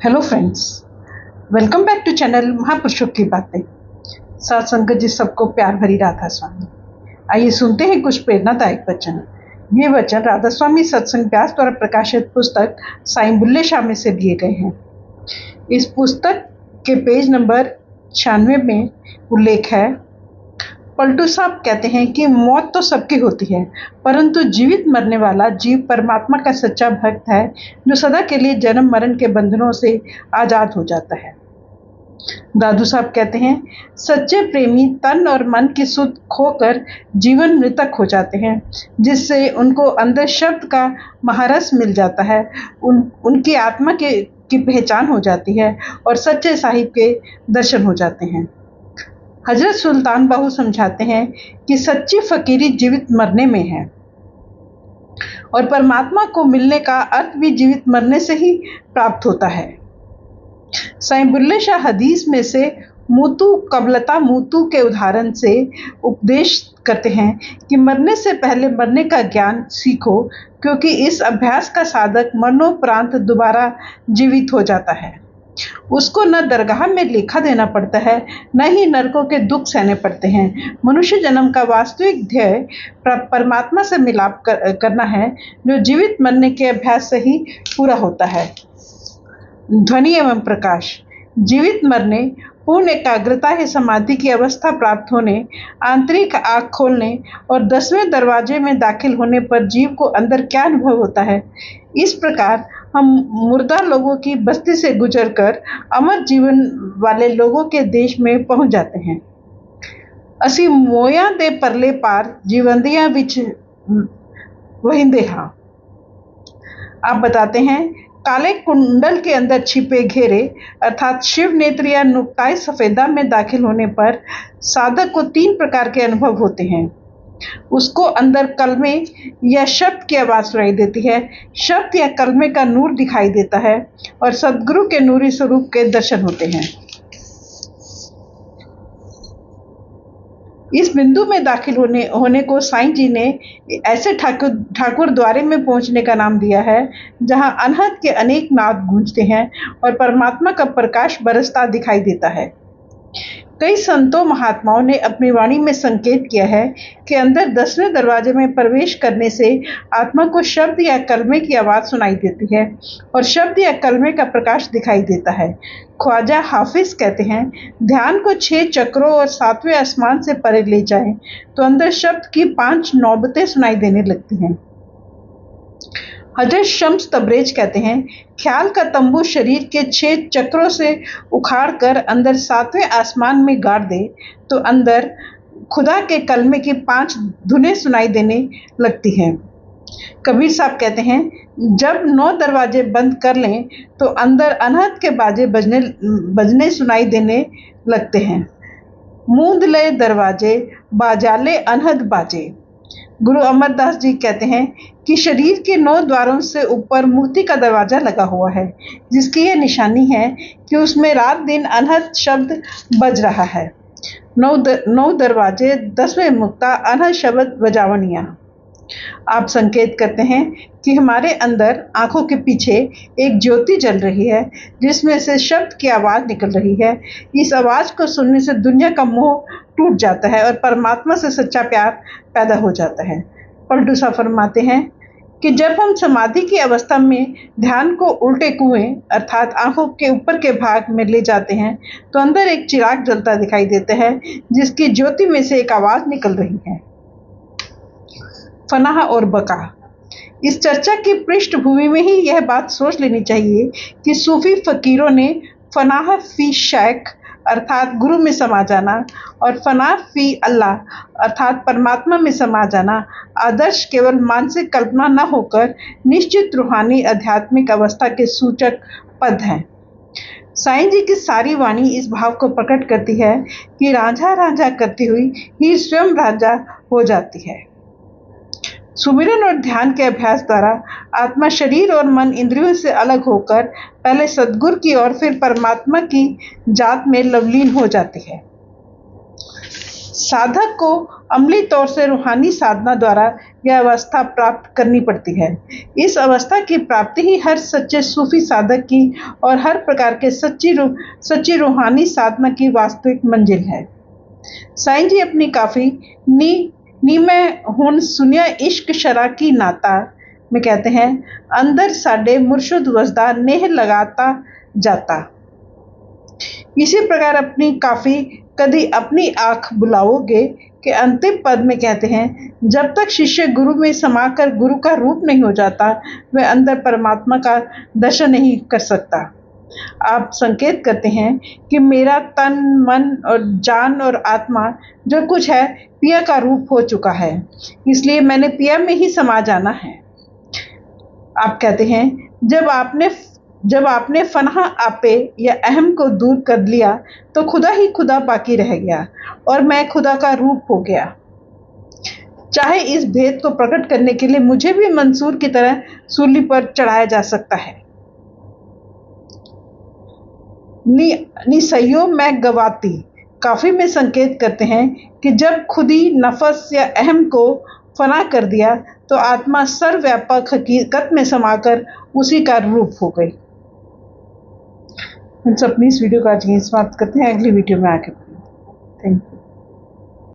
Hello friends, welcome back to channel महापुरुषों की बातें। साथ संगत जी, सबको प्यार भरी राधा स्वामी। आइए सुनते हैं कुछ प्रेरणादायक वचन। ये वचन राधा स्वामी सत्संग व्यास द्वारा प्रकाशित पुस्तक साईं बुल्ले शाह में से लिए गए हैं। इस पुस्तक के पेज नंबर 96 में उल्लेख है। पलटू साहब कहते हैं कि मौत तो सबकी होती है, परंतु जीवित मरने वाला जीव परमात्मा का सच्चा भक्त है, जो सदा के लिए जन्म मरण के बंधनों से आजाद हो जाता है। दादू साहब कहते हैं, सच्चे प्रेमी तन और मन की सुध खोकर जीवन मृतक हो जाते हैं, जिससे उनको अंदर शब्द का महारस मिल जाता है, उनकी आत्मा की पहचान हो जाती है और सच्चे साहिब के दर्शन हो जाते हैं। हजरत सुल्तान बाहू समझाते हैं कि सच्ची फकीरी जीवित मरने में है और परमात्मा को मिलने का अर्थ भी जीवित मरने से ही प्राप्त होता है। साईं बुल्ले शाह हदीस में से मूतू कबलता मूतू के उदाहरण से उपदेश करते हैं कि मरने से पहले मरने का ज्ञान सीखो, क्योंकि इस अभ्यास का साधक मरणोपरांत दोबारा जीवित हो जाता है। उसको न दरगाह में लेखा देना पड़ता है, न ही नरकों के दुख सहने पड़ते हैं। मनुष्य जन्म का वास्तविक ध्येय परमात्मा से मिलाप करना है, जो जीवित मरने के अभ्यास से ही पूरा होता है। ध्वनि एवं प्रकाश। जीवित मरने, पूर्ण एकाग्रता है, समाधि की अवस्था प्राप्त होने, आंतरिक आँख खोलने और 10वें दरवाजे में दाखिल होने पर जीव को अंदर क्या अनुभव होता है। इस प्रकार हम मुर्दा लोगों की बस्ती से गुजरकर अमर जीवन वाले लोगों के देश में पहुंच जाते हैं। असी मोया दे परले पार जीवंदियां विच वहिंदे हां। आप बताते हैं, काले कुंडल के अंदर छिपे घेरे अर्थात शिव नेत्र या नुक्ताए सफेदा में दाखिल होने पर साधक को 3 प्रकार के अनुभव होते हैं। उसको अंदर कलमे या शब्द की आवाज सुनाई देती है, शब्द या कलमे का नूर दिखाई देता है और सदगुरु के नूरी स्वरूप के दर्शन होते हैं। इस बिंदु में दाखिल होने को साईं जी ने ऐसे ठाकुर द्वारे में पहुंचने का नाम दिया है, जहां अनहद के अनेक नाद गूंजते हैं और परमात्मा का प्रकाश बरसता दिखाई देता है। कई संतों महात्माओं ने अपनी वाणी में संकेत किया है कि अंदर 10वें दरवाजे में प्रवेश करने से आत्मा को शब्द या कलमे की आवाज सुनाई देती है और शब्द या कलमे का प्रकाश दिखाई देता है। ख्वाजा हाफिज कहते हैं, ध्यान को 6 चक्रों और 7वें आसमान से परे ले जाएं तो अंदर शब्द की 5 नौबतें सुनाई देने लगती हैं। हजरत शम्स तबरेज कहते हैं, ख्याल का तंबू शरीर के 6 चक्रों से उखाड़कर अंदर 7वें आसमान में गाड़ दे तो अंदर खुदा के कलमे की 5 धुनें सुनाई देने लगती हैं। कबीर साहब कहते हैं, जब 9 दरवाजे बंद कर लें तो अंदर अनहद के बाजे बजने सुनाई देने लगते हैं। मूंद ले दरवाजे, बाजाले अनहद बाजे। गुरु अमरदास जी कहते हैं कि शरीर के 9 द्वारों से ऊपर मुक्ति का दरवाजा लगा हुआ है, जिसकी यह निशानी है कि उसमें रात दिन अनहद शब्द बज रहा है। 9 दरवाजे, 10वें मुक्ता, अनहद शब्द बजावनिया। आप संकेत करते हैं कि हमारे अंदर आंखों के पीछे एक ज्योति जल रही है, जिसमें से शब्द की आवाज निकल रही है। इस आवाज को सुनने से दुनिया का मोह टूट जाता है और परमात्मा से सच्चा प्यार पैदा हो जाता है। पलटू साहब फरमाते हैं कि जब हम समाधि की अवस्था में ध्यान को उल्टे कुएं अर्थात आंखों के ऊपर के भाग में ले जाते हैं तो अंदर एक चिराग जलता दिखाई देता है, जिसकी ज्योति में से एक आवाज निकल रही है। फनाह और बका। इस चर्चा की पृष्ठभूमि में ही यह बात सोच लेनी चाहिए कि सूफी फकीरों ने फनाह फी शेख अर्थात गुरु में समा जाना और फनाह फी अल्लाह अर्थात परमात्मा में समा जाना आदर्श केवल मानसिक कल्पना न होकर निश्चित रूहानी आध्यात्मिक अवस्था के सूचक पद हैं। साईं जी की सारी वाणी इस भाव को प्रकट करती है कि रांझा रांझा करती हुई ही स्वयं रांझा हो जाती है। सुमिरन और ध्यान के अभ्यास द्वारा आत्मा शरीर और मन इंद्रियों से अलग होकर पहले सद्गुरु की और फिर परमात्मा की जात में लवलीन हो जाती है। साधक को अमली तौर से रूहानी साधना द्वारा यह अवस्था प्राप्त करनी पड़ती है। इस अवस्था की प्राप्ति ही हर सच्चे सूफी साधक की और हर प्रकार के सच्ची रूहानी साधना की वास्तविक मंजिल है। साईं जी अपनी काफी नी में हुन सुनिया इश्क शरा की नाता में कहते हैं, अंदर साडे मुर्शद वसदा नेह लगाता जाता। इसी प्रकार अपनी काफी कदी अपनी आंख बुलाओगे के अंतिम पद में कहते हैं, जब तक शिष्य गुरु में समाकर गुरु का रूप नहीं हो जाता, वह अंदर परमात्मा का दर्शन नहीं कर सकता। आप संकेत करते हैं कि मेरा तन मन और जान और आत्मा जो कुछ है पिया का रूप हो चुका है, इसलिए मैंने पिया में ही समा जाना है। आप कहते हैं, जब आपने फना आपे या अहम को दूर कर लिया तो खुदा ही खुदा बाकी रह गया और मैं खुदा का रूप हो गया। चाहे इस भेद को प्रकट करने के लिए मुझे भी मंसूर की तरह सूली पर चढ़ाया जा सकता है। निसयो मैं गवाती काफी में संकेत करते हैं कि जब खुदी नफस या अहम को फना कर दिया तो आत्मा सर्वव्यापक हकीकत में समाकर उसी का रूप हो गई। हम अपनी इस वीडियो को आज यहीं समाप्त करते हैं। अगली वीडियो में आगे